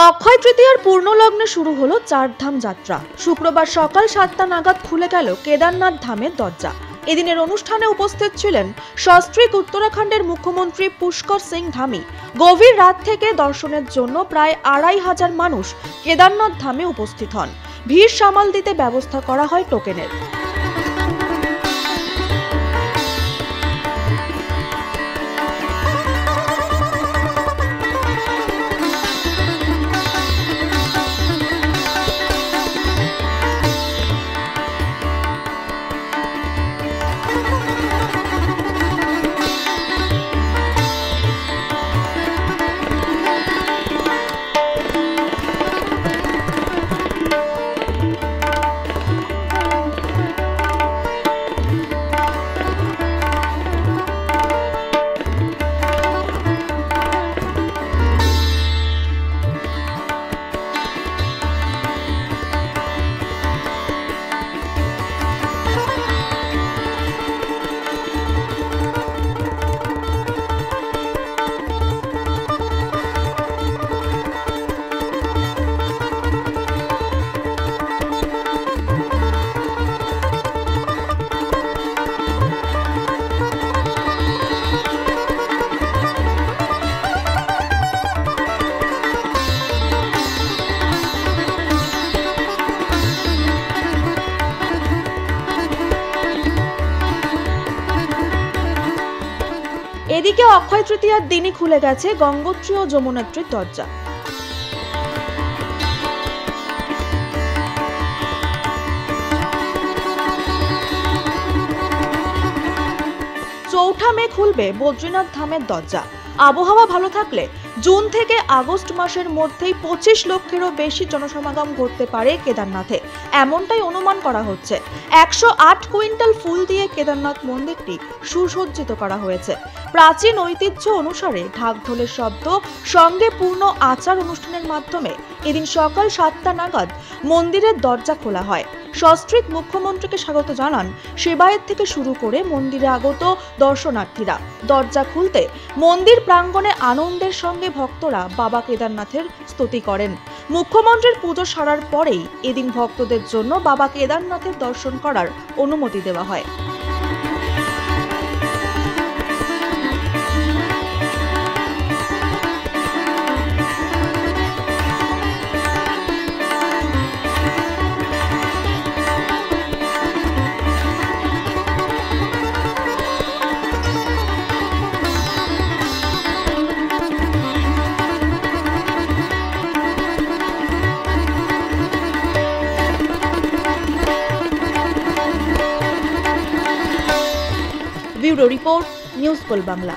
অক্ষয় তৃতীয়ার পূর্ণলগ্নে শুরু হলো চারধাম যাত্রা। শুক্রবার সকাল 7টা নাগাদ খুলে গেল কেদারনাথ ধামের দরজা। এদিনের অনুষ্ঠানে উপস্থিত ছিলেন সস্ত্রীক উত্তরাখণ্ডের মুখ্যমন্ত্রী পুষ্কর সিং ধামি। গভীর রাত থেকে দর্শনের জন্য প্রায় 2500 মানুষ কেদারনাথ ধামে উপস্থিত হন। ভিড় সামাল দিতে ব্যবস্থা করা হয় টোকেনের। এদিকে অক্ষয় তৃতীয়ার দিনই খুলে গেছে গঙ্গোত্রী ও যমুনোত্রীর দরজা। চৌঠা মে খুলবে বদ্রীনাথ ধামের দরজা। আবহাওয়া ভালো থাকলে জুন থেকে আগস্ট মাসের মধ্যেই 25 লক্ষেরও বেশি জনসমাগম ঘটতে পারে কেদারনাথে, এমনটাই অনুমান করা হচ্ছে। 108 কুইন্টাল ফুল দিয়ে কেদারনাথ মন্দিরটি সুসজ্জিত করা হয়েছে। প্রাচীন ঐতিহ্য অনুসারে ঢাক ঢোলের শব্দ সঙ্গে পূর্ণ আচার অনুষ্ঠানের মাধ্যমে এদিন সকাল 7টা নাগাদ মন্দিরের দরজা খোলা হয়। সস্ত্রীক মুখ্যমন্ত্রীকে স্বাগত জানান সেবায়েত থেকে শুরু করে মন্দিরে আগত দর্শনার্থীরা। দরজা খুলতে মন্দির প্রাঙ্গণে আনন্দের সঙ্গে ভক্তরা বাবা কেদারনাথের স্তুতি করেন। মুখ্যমন্ত্রীর পুজো সারার পরেই এদিন ভক্তদের জন্য বাবা কেদারনাথের দর্শন করার অনুমতি দেওয়া হয়। Bureau report, news poll Bangla.